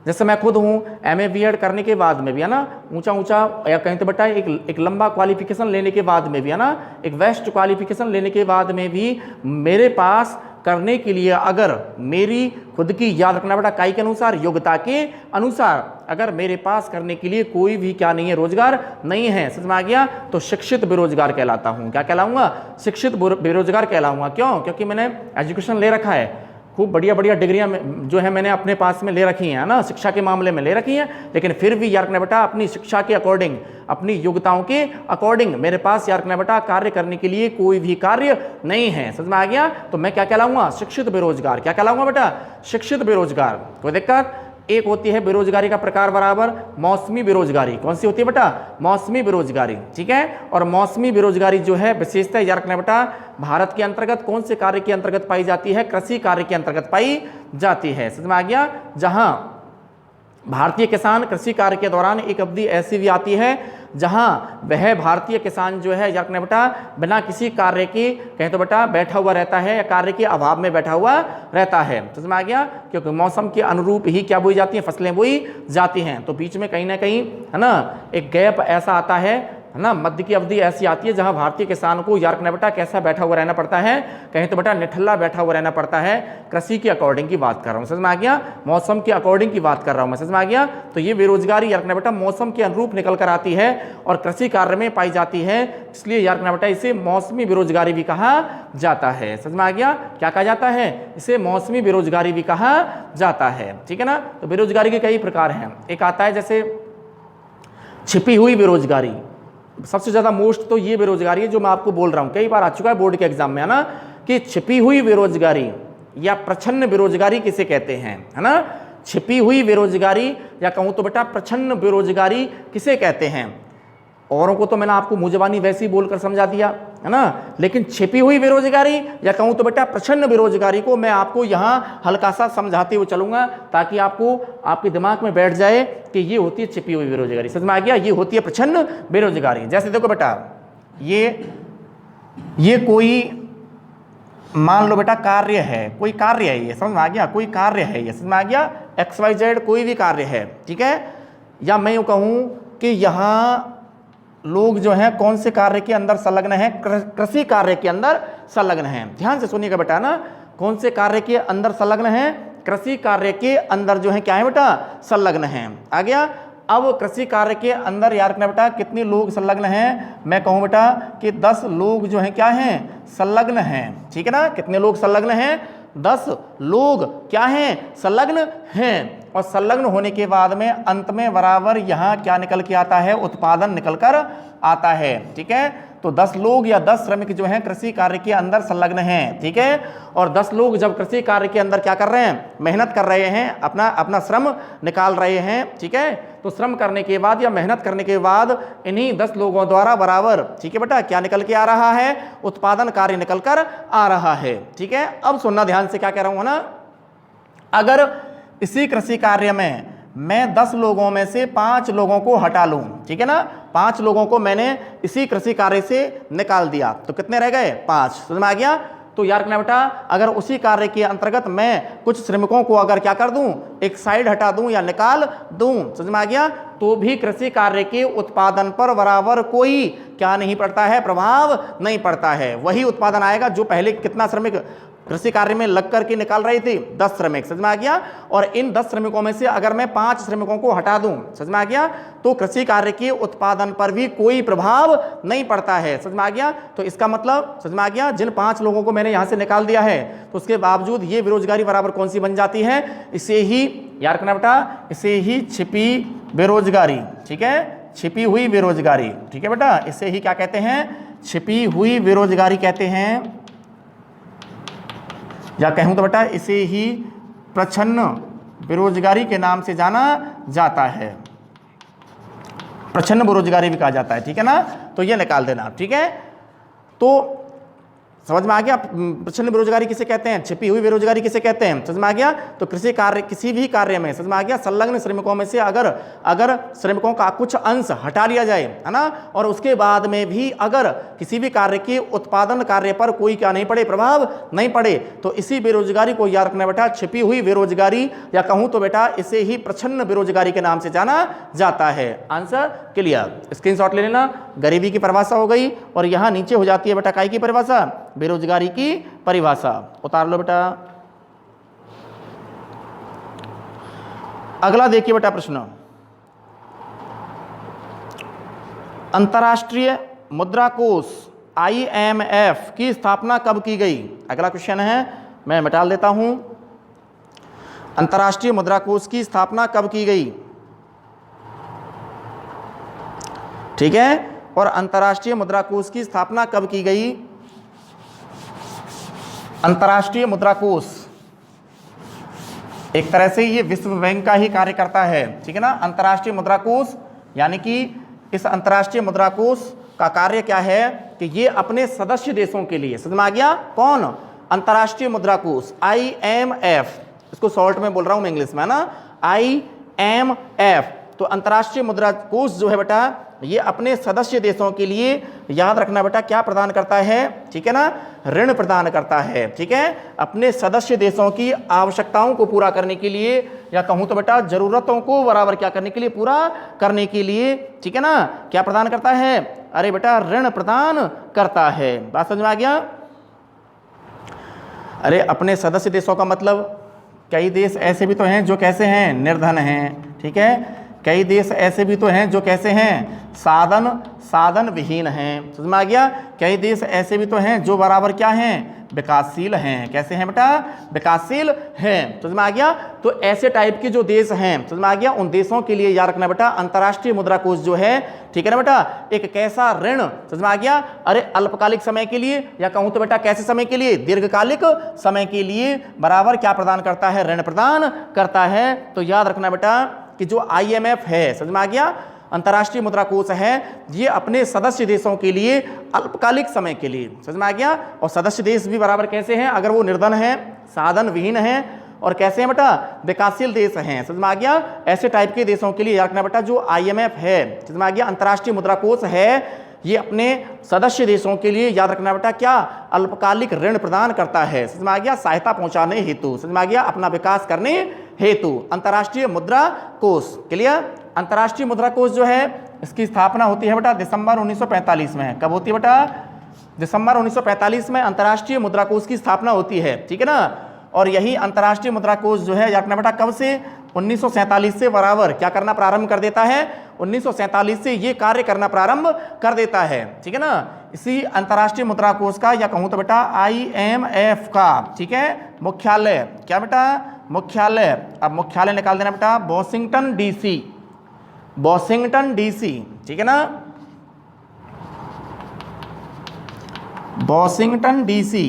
जैसे मैं खुद हूँ, एमए बीएड करने के बाद में भी, है ना, ऊंचा ऊंचा या कहीं तो बेटा एक लंबा क्वालिफिकेशन लेने के बाद में भी, है ना, एक वेस्ट क्वालिफिकेशन लेने के बाद में भी मेरे पास करने के लिए अगर मेरी खुद की, याद रखना बेटा, काय के अनुसार, योग्यता के अनुसार अगर मेरे पास करने के लिए कोई भी क्या नहीं है, रोजगार नहीं है, समझ में आ गया, तो शिक्षित बेरोजगार कहलाता हूँ। क्या कहलाऊंगा? शिक्षित बेरोजगार कहलाऊंगा। क्यों? क्योंकि मैंने एजुकेशन ले रखा है, खूब बढ़िया बढ़िया डिग्रियां जो है मैंने अपने पास में ले रखी हैं, ना, शिक्षा के मामले में ले रखी हैं, लेकिन फिर भी यार बेटा अपनी शिक्षा के अकॉर्डिंग, अपनी योग्यताओं के अकॉर्डिंग मेरे पास यार बेटा कार्य करने के लिए कोई भी कार्य नहीं है। समझ में आ गया? तो मैं क्या कहलाऊंगा? शिक्षित बेरोजगार। क्या कहलाऊंगा बेटा? शिक्षित बेरोजगार। कोई दिक्कत? एक होती है बेरोजगारी का प्रकार बराबर मौसमी बेरोजगारी। कौन सी होती है बेटा? मौसमी बेरोजगारी। ठीक है। और मौसमी बेरोजगारी जो है विशेषतः याद रखना बेटा भारत के अंतर्गत कौन से कार्य के अंतर्गत पाई जाती है? कृषि कार्य के अंतर्गत पाई जाती है। समझ में आ गया? जहां भारतीय किसान कृषि कार्य के दौरान एक अवधि ऐसी भी आती है जहां वह भारतीय किसान जो है याद रखना बेटा बिना किसी कार्य के कहें तो बेटा बैठा हुआ रहता है या कार्य के अभाव में बैठा हुआ रहता है। समझ में आ गया? क्योंकि मौसम के अनुरूप ही क्या बोई जाती हैं? फसलें बोई जाती हैं। तो बीच में कहीं ना कहीं, है ना, एक गैप ऐसा आता है ना, मध्य की अवधि ऐसी आती है जहां भारतीय किसान को याद रखना बेटा कैसा बैठा हुआ रहना पड़ता है? कहीं तो बेटा निठल्ला बैठा हुआ रहना पड़ता है। कृषि के अकॉर्डिंग की बात कर रहा हूं। समझ में आ गया? मौसम के अकॉर्डिंग की बात कर रहा हूं मैं। समझ में आ गया? तो ये बेरोजगारी याद रखना बेटा मौसम के अनुरूप निकल कर आती है और कृषि कार्य में पाई जाती है, इसलिए याद रखना बेटा इसे मौसमी बेरोजगारी भी कहा जाता है। समझ में आ गया? क्या कहा जाता है? इसे मौसमी बेरोजगारी भी कहा जाता है। ठीक है ना। तो बेरोजगारी के कई प्रकार हैं। एक आता है जैसे छिपी हुई बेरोजगारी। सबसे ज्यादा मोस्ट तो ये बेरोजगारी है जो मैं आपको बोल रहा हूं, कई बार आ चुका है बोर्ड के एग्जाम में, है ना, कि छिपी हुई बेरोजगारी या प्रच्छन्न बेरोजगारी किसे कहते हैं? है ना, छिपी हुई बेरोजगारी या कहूं तो बेटा प्रच्छन्न बेरोजगारी किसे कहते हैं? औरों को तो मैंने आपको मुंह जबानी वैसे ही बोलकर समझा दिया, है ना, लेकिन छिपी हुई बेरोजगारी या कहूं तो बेटा प्रच्छन्न बेरोजगारी को मैं आपको यहां हल्का सा समझाते हुए चलूंगा ताकि आपको आपके दिमाग में बैठ जाए कि ये होती है छिपी हुई बेरोजगारी। समझ में आ गया? ये होती है प्रच्छन्न बेरोजगारी। जैसे देखो बेटा, ये कोई मान लो बेटा कार्य है, कोई कार्य है, ये समझ में आ गया? कोई कार्य है, ये समझ में आ गया? XYZ कोई भी कार्य है। ठीक है। या मैं यूं कहूं कि यहां लोग जो हैं कौन से कार्य के अंदर संलग्न हैं? कृषि कार्य के अंदर संलग्न हैं। ध्यान से सुनिएगा बेटा ना, कौन से कार्य के अंदर संलग्न हैं? कृषि कार्य के अंदर जो है क्या है बेटा? संलग्न हैं। आ गया? अब कृषि कार्य के अंदर याद रखना बेटा कितने लोग संलग्न हैं? मैं कहूं बेटा कि 10 लोग जो हैं क्या हैं? संलग्न हैं। ठीक है ना। कितने लोग संलग्न हैं? 10 लोग क्या हैं? संलग्न हैं। और संलग्न होने के बाद में अंत में बराबर यहां क्या निकल के आता है? उत्पादन निकल कर आता है। ठीक है। तो 10 लोग या 10 श्रमिक जो हैं कृषि कार्य के अंदर संलग्न हैं। ठीक है। और 10 लोग जब कृषि कार्य के अंदर क्या कर रहे हैं? मेहनत कर रहे हैं, अपना श्रम निकाल रहे हैं। ठीक है। तो श्रम करने के बाद या मेहनत करने के बाद इन्हीं 10 लोगों द्वारा बराबर, ठीक है बेटा, क्या निकल के आ रहा है? उत्पादन कार्य निकल कर आ रहा है। ठीक है। अब सुनना ध्यान से, क्या कह रहा हूं ना, अगर इसी कृषि कार्य में मैं 10 लोगों में से 5 लोगों को हटा लूं, ठीक है ना, 5 लोगों को मैंने इसी कृषि कार्य से निकाल दिया, तो कितने रह गए? 5। समझ में आ गया? तो यार रखना बेटा अगर उसी कार्य के अंतर्गत मैं कुछ श्रमिकों को अगर क्या कर दूं, एक साइड हटा दूं या निकाल दूं, समझ में आ गया, तो भी कृषि कार्य के उत्पादन पर बराबर कोई क्या नहीं पड़ता है? प्रभाव नहीं पड़ता है। वही उत्पादन आएगा जो पहले कितना श्रमिक कृषि कार्य में लग करके निकाल रही थी? 10 श्रमिक। समझ में आ गया? और इन 10 श्रमिकों में से अगर मैं 5 श्रमिकों को हटा दूं, समझ में आ गया, तो कृषि कार्य के उत्पादन पर भी कोई प्रभाव नहीं पड़ता है। समझ में आ गया? तो इसका मतलब समझ में आ गया, जिन 5 लोगों को मैंने यहां से निकाल दिया है तो उसके बावजूद ये बेरोजगारी बराबर कौन सी बन जाती है? इसे ही याद रखना बेटा, इसे ही छिपी बेरोजगारी। ठीक है। छिपी हुई बेरोजगारी। ठीक है बेटा, इसे ही क्या कहते हैं? छिपी हुई बेरोजगारी कहते हैं, या कहूं तो बेटा इसे ही प्रच्छन्न बेरोजगारी के नाम से जाना जाता है। प्रच्छन्न बेरोजगारी भी कहा जाता है। ठीक है ना। तो ये निकाल देना। ठीक है। तो समझ में आ गया। प्रच्छन्न बेरोजगारी किसे कहते हैं, छिपी हुई बेरोजगारी किसे कहते हैं, समझ में आ गया। तो कृषि कार्य, किसी भी कार्य में, समझ में आ गया, संलग्न श्रमिकों में से अगर श्रमिकों का कुछ अंश हटा लिया जाए, है ना, और उसके बाद में भी अगर किसी भी कार्य के उत्पादन कार्य पर कोई क्या नहीं पड़े, प्रभाव नहीं पड़े, तो इसी बेरोजगारी को याद रखना बेटा छिपी हुई बेरोजगारी, या कहूं तो बेटा इसे ही प्रच्छन्न बेरोजगारी के नाम से जाना जाता है। आंसर क्लियर, स्क्रीनशॉट ले लेना। गरीबी की परिभाषा हो गई, और यहां नीचे हो जाती है बेटा काय की परिभाषा, बेरोजगारी की परिभाषा। उतार लो बेटा। अगला देखिए बेटा प्रश्न, अंतर्राष्ट्रीय मुद्रा कोष IMF की स्थापना कब की गई। अगला क्वेश्चन है, मैं मिटा देता हूं। अंतर्राष्ट्रीय मुद्रा कोष की स्थापना कब की गई, ठीक है, और अंतर्राष्ट्रीय मुद्रा कोष की स्थापना कब की गई। अंतर्राष्ट्रीय मुद्रा कोष एक तरह से ये विश्व बैंक का ही कार्य करता है, ठीक है ना। अंतर्राष्ट्रीय मुद्रा कोष यानी कि इस अंतर्राष्ट्रीय मुद्रा कोष का कार्य क्या है कि ये अपने सदस्य देशों के लिए, समझ में आ गया, कौन, अंतर्राष्ट्रीय मुद्रा कोष IMF, इसको शॉर्ट में बोल रहा हूं मैं इंग्लिश में ना, IMF। तो अंतर्राष्ट्रीय मुद्रा कोष जो है बेटा ये अपने सदस्य देशों के लिए, याद रखना बेटा, क्या प्रदान करता है, ठीक है ना, ऋण प्रदान करता है, ठीक है, अपने सदस्य देशों की आवश्यकताओं को पूरा करने के लिए, या कहूं तो बेटा जरूरतों को बराबर क्या करने के लिए, पूरा करने के लिए, ठीक है ना, क्या प्रदान करता है, अरे बेटा ऋण प्रदान करता है। बात समझ में आ गया। अरे अपने सदस्य देशों का मतलब, कई देश ऐसे भी तो हैं जो कैसे हैं, निर्धन हैं, ठीक है, कई देश ऐसे भी तो हैं जो कैसे हैं, साधन विहीन हैं, समझ में आ गया। कई देश ऐसे भी तो हैं जो बराबर क्या हैं, विकासशील हैं, कैसे हैं बेटा, विकासशील हैं, समझ में आ गया। तो ऐसे टाइप के जो देश हैं, समझ में आ गया, उन देशों के लिए याद रखना बेटा अंतर्राष्ट्रीय मुद्रा कोष जो है, ठीक है ना बेटा, एक कैसा ऋण, समझ में आ गया, अरे अल्पकालिक समय के लिए, या कहूं तो बेटा कैसे समय के लिए, दीर्घकालिक समय के लिए बराबर क्या प्रदान करता है, ऋण प्रदान करता है। तो याद रखना बेटा कि जो IMF है, समझ में आ गया, अंतर्राष्ट्रीय मुद्रा कोष है, ये अपने सदस्य देशों के लिए अल्पकालिक समय के लिए, समझ में आ गया, और सदस्य देश भी बराबर कैसे हैं, अगर वो निर्धन है, साधन विहीन है, और कैसे हैं बेटा, विकासशील देश हैं, समझ में आ गया, ऐसे टाइप के देशों के लिए याद रखना बेटा जो IMF है, समझ में आ गया, अंतर्राष्ट्रीय मुद्रा कोष है, ये अपने सदस्य देशों के लिए याद रखना बेटा क्या, अल्पकालिक ऋण प्रदान करता है, समझ में आ गया, सहायता पहुंचाने हेतु, समझ में आ गया, अपना विकास करने हेतु। अंतर्राष्ट्रीय मुद्रा कोष, क्लियर। अंतर्राष्ट्रीय मुद्रा कोष जो है इसकी स्थापना होती है बेटा दिसंबर 1945 में। कब होती है बेटा, दिसंबर 1945 में अंतर्राष्ट्रीय मुद्रा कोष की स्थापना होती है, ठीक है ना। और यही अंतर्राष्ट्रीय मुद्रा कोष जो है याद रखना बेटा कब से, 1947 से बराबर क्या करना प्रारंभ कर देता है, 1947 से ये कार्य करना प्रारंभ कर देता है, ठीक है ना। इसी अंतर्राष्ट्रीय मुद्रा कोष का, या कहूं तो बेटा IMF का, ठीक है, मुख्यालय क्या बेटा, मुख्यालय, अब मुख्यालय निकाल देना बेटा वॉशिंगटन DC, वॉशिंगटन DC, ठीक है ना, वॉशिंगटन DC।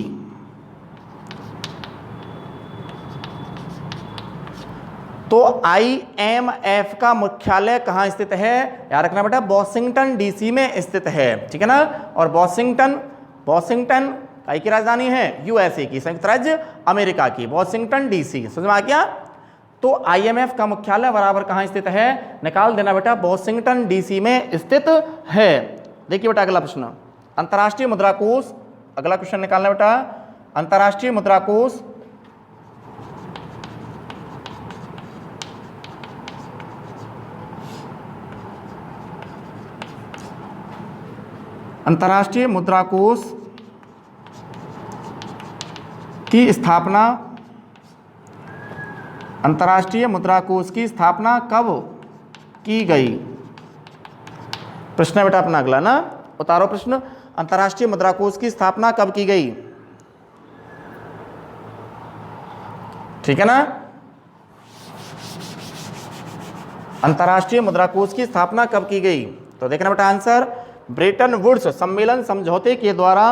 तो IMF का मुख्यालय कहाँ स्थित है, याद रखना बेटा वॉशिंगटन DC में स्थित है, ठीक है ना। और वॉशिंगटन की राजधानी है USA की, संयुक्त राज्य अमेरिका की, वॉशिंगटन DC, समझ में आ गया। तो IMF का मुख्यालय बराबर कहाँ स्थित है, निकाल देना बेटा वॉशिंगटन DC में स्थित है। देखिए बेटा अगला प्रश्न, अंतर्राष्ट्रीय मुद्रा कोष, अगला क्वेश्चन निकालना बेटा, अंतर्राष्ट्रीय मुद्रा कोष अंतर्राष्ट्रीय मुद्रा कोष की स्थापना, अंतर्राष्ट्रीय मुद्रा कोष की स्थापना कब की गई। प्रश्न है बेटा अपना अगला ना, उतारो प्रश्न, अंतर्राष्ट्रीय मुद्रा कोष की स्थापना कब की गई, ठीक है ना। अंतर्राष्ट्रीय मुद्रा कोष की स्थापना कब की गई, तो देखना बेटा आंसर ब्रेटन वुड्स सम्मेलन समझौते के द्वारा,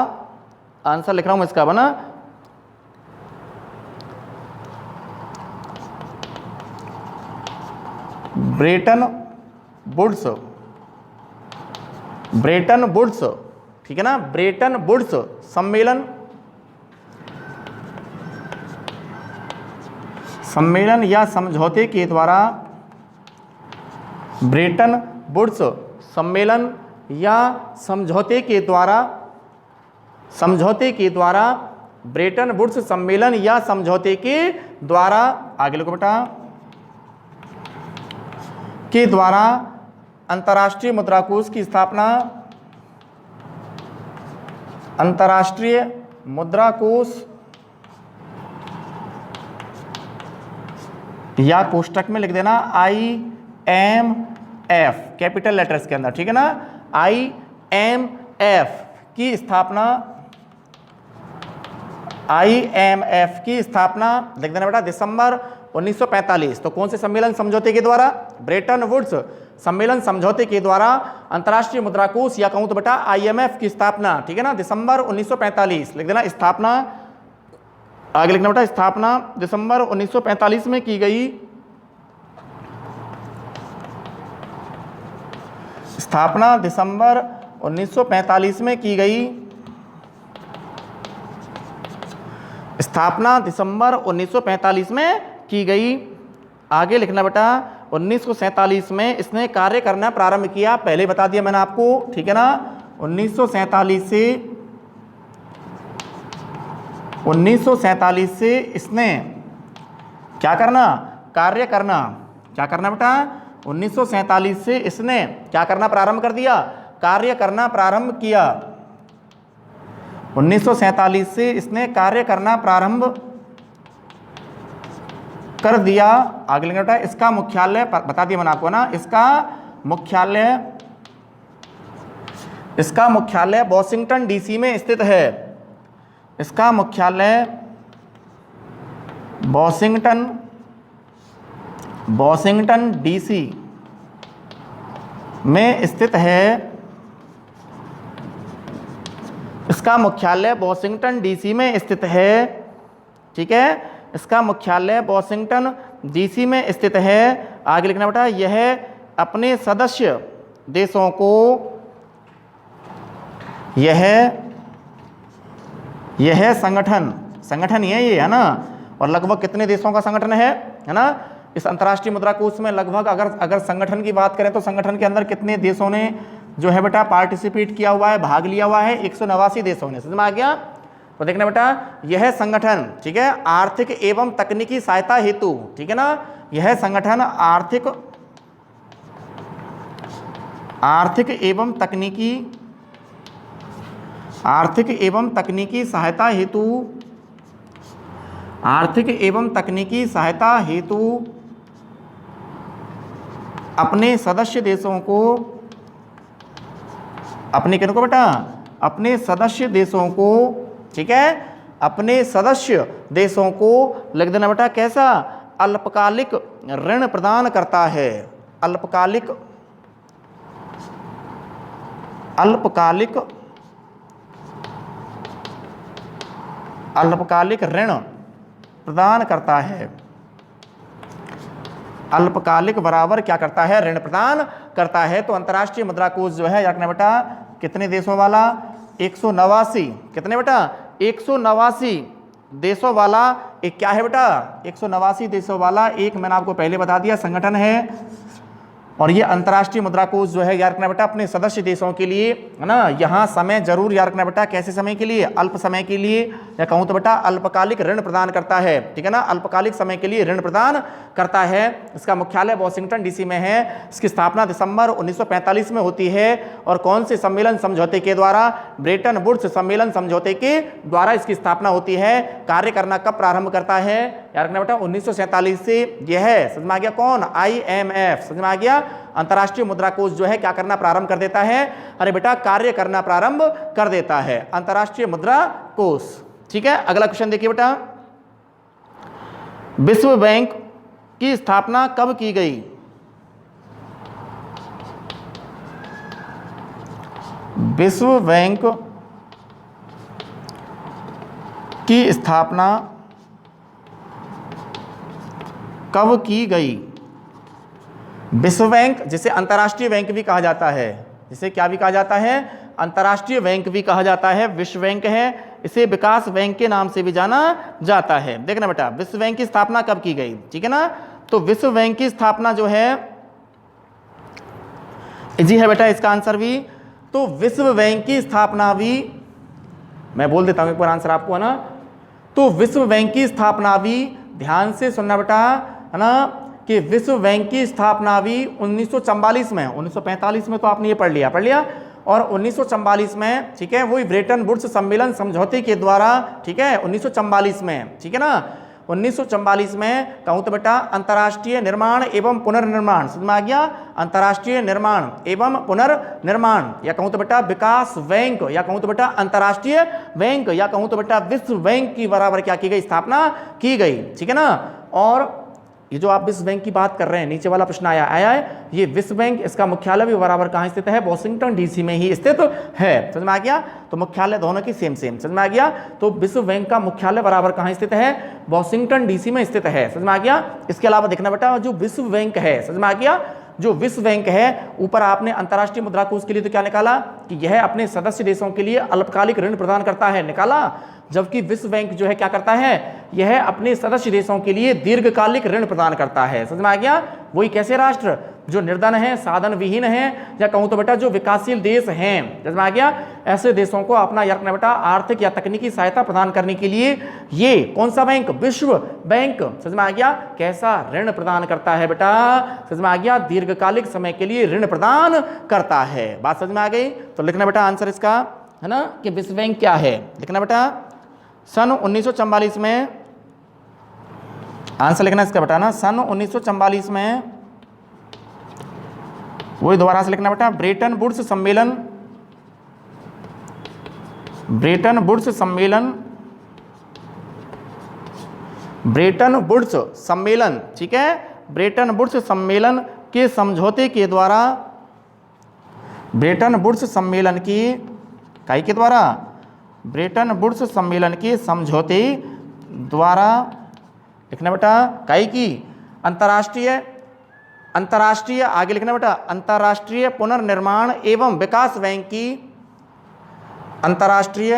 आंसर लिख रहा हूं इसका बना, ब्रेटन वुड्स, ठीक है ना, ब्रेटन वुड्स सम्मेलन सम्मेलन या समझौते के द्वारा ब्रेटन वुड्स सम्मेलन या समझौते के द्वारा ब्रेटन वुड्स सम्मेलन या समझौते के द्वारा, आगे लिखो बेटा, के द्वारा अंतर्राष्ट्रीय मुद्रा कोष की स्थापना, अंतर्राष्ट्रीय मुद्रा कोष या कोष्टक में लिख देना IMF कैपिटल लेटर्स के अंदर, ठीक है ना, IMF की स्थापना, IMF की स्थापना लिख देना बेटा दिसंबर 1945। तो कौन से सम्मेलन समझौते के द्वारा? ब्रेटन वुड्स सम्मेलन समझौते के द्वारा अंतर्राष्ट्रीय मुद्रा कोष या कहूं तो बेटा IMF की स्थापना, ठीक है ना, दिसंबर 1945 लिख देना। स्थापना आगे लिखना बेटा, स्थापना दिसंबर 1945 में की गई, स्थापना दिसंबर 1945 में की गई, स्थापना दिसंबर 1945 में की गई। आगे लिखना बेटा 1947 में इसने कार्य करना प्रारंभ किया, पहले बता दिया मैंने आपको, ठीक है ना। 1947 से इसने क्या करना, कार्य करना, क्या करना बेटा, 1947 से इसने क्या करना प्रारंभ कर दिया, कार्य करना प्रारंभ किया। 1947 से इसने कार्य करना प्रारंभ कर दिया। आगे लिखना बेटा, इसका मुख्यालय बता दिया मैंने आपको ना, इसका मुख्यालय वॉशिंगटन डीसी में स्थित है, इसका मुख्यालय वॉशिंगटन डीसी में स्थित है, इसका मुख्यालय वॉशिंगटन डीसी में स्थित है, ठीक है, इसका मुख्यालय वॉशिंगटन डीसी में स्थित है। आगे लिखना बेटा, यह अपने सदस्य देशों को, यह संगठन ये है ना, और लगभग कितने देशों का संगठन है ना, इस अंतर्राष्ट्रीय मुद्रा कोष में लगभग अगर संगठन की बात करें तो संगठन के अंदर कितने देशों ने जो है बेटा पार्टिसिपेट किया हुआ है, भाग लिया हुआ है, 189 देशों ने। समझ में आ गया? तो देखना बेटा, यह संगठन, ठीक है, आर्थिक एवं तकनीकी सहायता हेतु, ठीक है ना, यह संगठन आर्थिक एवं तकनीकी सहायता हेतु अपने सदस्य देशों को, अपने किनको बेटा, अपने सदस्य देशों को, ठीक है, अपने सदस्य देशों को लिख देना बेटा, कैसा, अल्पकालिक ऋण प्रदान करता है, अल्पकालिक ऋण प्रदान करता है, अल्पकालिक बराबर क्या करता है, ऋण प्रदान करता है। तो अंतर्राष्ट्रीय मुद्रा कोष जो है रखना बेटा कितने देशों वाला, 189, कितने बेटा, 189 देशों वाला एक क्या है बेटा, 189 देशों वाला एक, मैंने आपको पहले बता दिया, संगठन है। और ये अंतर्राष्ट्रीय मुद्रा कोष जो है याद रखना बेटा अपने सदस्य देशों के लिए, है ना, यहाँ समय जरूर याद रखना बेटा, कैसे समय के लिए, अल्प समय के लिए, या कहूँ तो बेटा अल्पकालिक ऋण प्रदान करता है, ठीक है ना, अल्पकालिक समय के लिए ऋण प्रदान करता है। इसका मुख्यालय वॉशिंगटन डीसी में है, इसकी स्थापना दिसंबर 1945 में होती है। और कौन से सम्मेलन समझौते के द्वारा, ब्रेटन वुड्स सम्मेलन समझौते के द्वारा इसकी स्थापना होती है। कार्य करना कब प्रारंभ करता है, याद रखना बेटा 1947 से। यह है, समझ में आ गया, कौन, IMF, समझ में आ गया, अंतर्राष्ट्रीय मुद्रा कोष जो है क्या करना प्रारंभ कर देता है, अरे बेटा कार्य करना प्रारंभ कर देता है अंतर्राष्ट्रीय मुद्रा कोष, ठीक है। अगला क्वेश्चन देखिए बेटा, विश्व बैंक की स्थापना कब की गई, विश्व बैंक की स्थापना कब की गई। विश्व बैंक जिसे अंतर्राष्ट्रीय बैंक भी कहा जाता है, जिसे क्या भी कहा जाता है, अंतर्राष्ट्रीय बैंक भी कहा जाता है, विश्व बैंक है, इसे विकास बैंक के नाम से भी जाना जाता है। देखना बेटा, विश्व बैंक की स्थापना कब की गई, ठीक है ना। तो विश्व बैंक की स्थापना जो है इजी है बेटा इसका आंसर भी। तो विश्व बैंक की स्थापना भी, मैं बोल देता हूं एक बार आंसर आपको, है ना। तो विश्व बैंक की स्थापना भी, ध्यान से सुनना बेटा, है ना, कि विश्व बैंक की स्थापना भी 1944 में, 1945 में तो आपने ये पढ़ लिया, और 1944 में, ठीक है, वही ब्रेटन वुड्स सम्मेलन समझौते के द्वारा, ठीक है, 1944 में, ठीक है ना, 1944 में कहूँ तो बेटा अंतर्राष्ट्रीय निर्माण एवं पुनर्निर्माण, समझ में आ गया, अंतर्राष्ट्रीय निर्माण एवं पुनर्निर्माण, या कहूँ तो बेटा विकास बैंक, या कहूँ तो बेटा अंतर्राष्ट्रीय बैंक, या कहूँ तो बेटा विश्व बैंक की बराबर क्या की गई, स्थापना की गई, ठीक है ना। और ये जो आप विश्व बैंक की बात कर रहे हैं, नीचे वाला प्रश्न आया है, ये विश्व बैंक, इसका मुख्यालय भी बराबर कहाँ स्थित है, वॉशिंगटन डीसी में ही स्थित है, समझ में आ गया। तो मुख्यालय दोनों की सेम, समझ में आ गया। तो विश्व बैंक का मुख्यालय बराबर कहाँ स्थित है, वॉशिंगटन डीसी में स्थित है, समझ में आ गया। इसके अलावा देखना बेटा, जो विश्व बैंक है, समझ में आ गया, जो विश्व बैंक है, ऊपर आपने अंतर्राष्ट्रीय मुद्रा कोष के लिए तो क्या निकाला कि यह अपने सदस्य देशों के लिए अल्पकालिक ऋण प्रदान करता है, निकाला। जबकि विश्व बैंक जो है क्या करता है, यह अपने सदस्य देशों के लिए दीर्घकालिक ऋण प्रदान करता है, समझ में आ गया। वही कैसे राष्ट्र जो निर्धन है, साधन विहीन है, या कहूँ तो बेटा जो विकासशील देश हैं, समझ में आ गया, ऐसे देशों को अपना यह बेटा आर्थिक या तकनीकी सहायता प्रदान करने के लिए ये कौन सा बैंक, विश्व बैंक, समझ में आ गया, कैसा ऋण प्रदान करता है बेटा, समझ में आ गया, दीर्घकालिक समय के लिए ऋण प्रदान करता है। बात समझ में आ गई। तो लिखना बेटा आंसर इसका, है ना, कि विश्व बैंक क्या है, लिखना बेटा सन 1944 में, आंसर लिखना इसका बेटा ना, सन 1944 में, वही दोबारा से लिखना बेटा, ब्रेटन वुड्स सम्मेलन, ब्रेटन वुड्स सम्मेलन, ब्रेटन वुड्स सम्मेलन, ठीक है, ब्रेटन वुड्स सम्मेलन के समझौते के द्वारा, ब्रेटन वुड्स सम्मेलन की काई के द्वारा, ब्रेटन वुड्स सम्मेलन के समझौते द्वारा, लिखना बेटा काई की, अंतर्राष्ट्रीय आगे लिखना बेटा, अंतर्राष्ट्रीय पुनर्निर्माण एवं विकास बैंक की, अंतर्राष्ट्रीय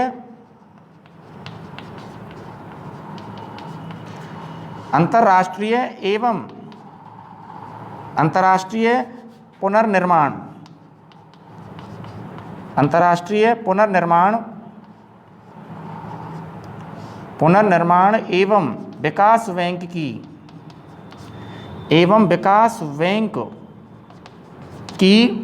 एवं अंतर्राष्ट्रीय पुनर्निर्माण, अंतर्राष्ट्रीय पुनर्निर्माण एवं विकास बैंक की, एवं विकास बैंक की,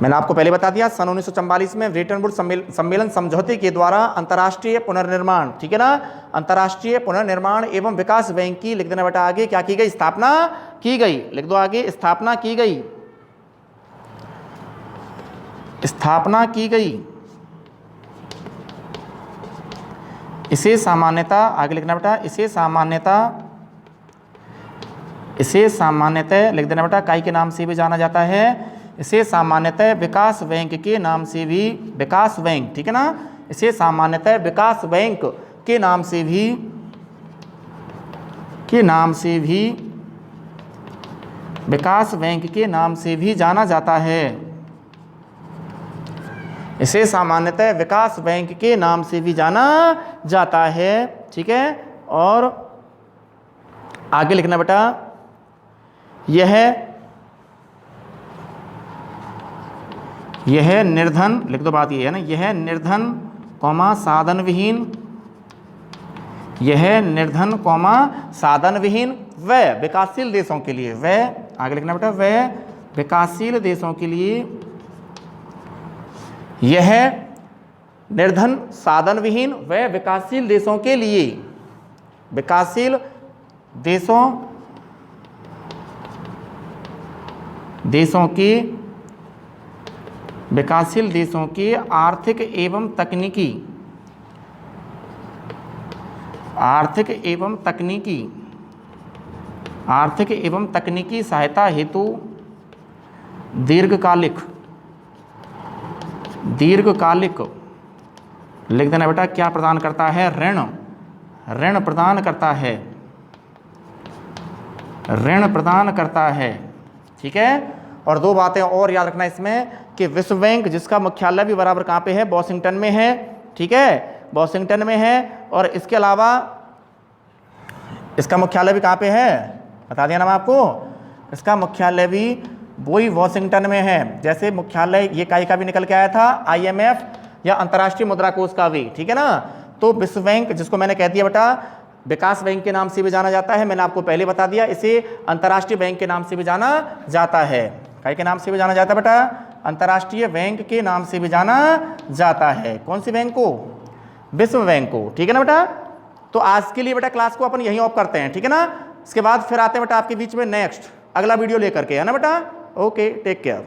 मैंने आपको पहले बता दिया सन 1944 में ब्रेटन वुड्स सम्मेलन समझौते के द्वारा अंतर्राष्ट्रीय पुनर्निर्माण, ठीक है ना, अंतर्राष्ट्रीय पुनर्निर्माण एवं विकास बैंक की, लिख देना बेटा आगे क्या की गई, स्थापना की गई, लिख दो आगे, स्थापना की गई, स्थापना की गई। इसे सामान्यतः आगे लिखना बेटा, इसे सामान्यतः लिख देना बेटा काई के नाम से भी जाना जाता है, इसे सामान्यतः विकास बैंक के नाम से भी, विकास बैंक, ठीक है ना, इसे सामान्यतः विकास बैंक के नाम से भी विकास बैंक के नाम से भी जाना जाता है, इसे सामान्यतः विकास बैंक के नाम से भी जाना जाता है, ठीक है। और आगे लिखना बेटा, यह निर्धन, लिख दो बात ये है ना, यह निर्धन कौमा साधन विहीन, यह निर्धन कौमा साधन विहीन व विकासशील देशों के लिए, वह आगे लिखना बेटा, वह विकासशील देशों के लिए, यह निर्धन साधन विहीन व विकासशील देशों के लिए, विकासशील देशों की आर्थिक एवं तकनीकी सहायता हेतु दीर्घकालिक लिख देना बेटा क्या प्रदान करता है, ऋण प्रदान करता है, ठीक है। और दो बातें और याद रखना इसमें कि विश्व बैंक जिसका मुख्यालय भी बराबर कहाँ पे है, वॉशिंगटन में है, ठीक है, वॉशिंगटन में है। और इसके अलावा इसका मुख्यालय भी कहाँ पे है, बता दिया ना मैं आपको, इसका मुख्यालय भी वही वॉशिंगटन में है। जैसे मुख्यालय ये का भी निकल के आया था IMF या अंतर्राष्ट्रीय मुद्रा कोष का भी, ठीक है ना। तो विश्व बैंक जिसको मैंने कह दिया बेटा विकास बैंक के नाम से भी जाना जाता है, मैंने आपको पहले बता दिया, इसे अंतर्राष्ट्रीय बैंक के नाम से भी जाना जाता है। काय के नाम से भी जाना जाता है बेटा, अंतर्राष्ट्रीय बैंक के नाम से भी जाना जाता है। कौन सी बैंक को, विश्व बैंक को, ठीक है ना बेटा। तो आज के लिए बेटा क्लास को अपन यहीं ऑफ करते हैं, ठीक है ना। इसके बाद फिर आते हैं बेटा आपके बीच में नेक्स्ट अगला वीडियो लेकर के, है ना बेटा। Okay, take care.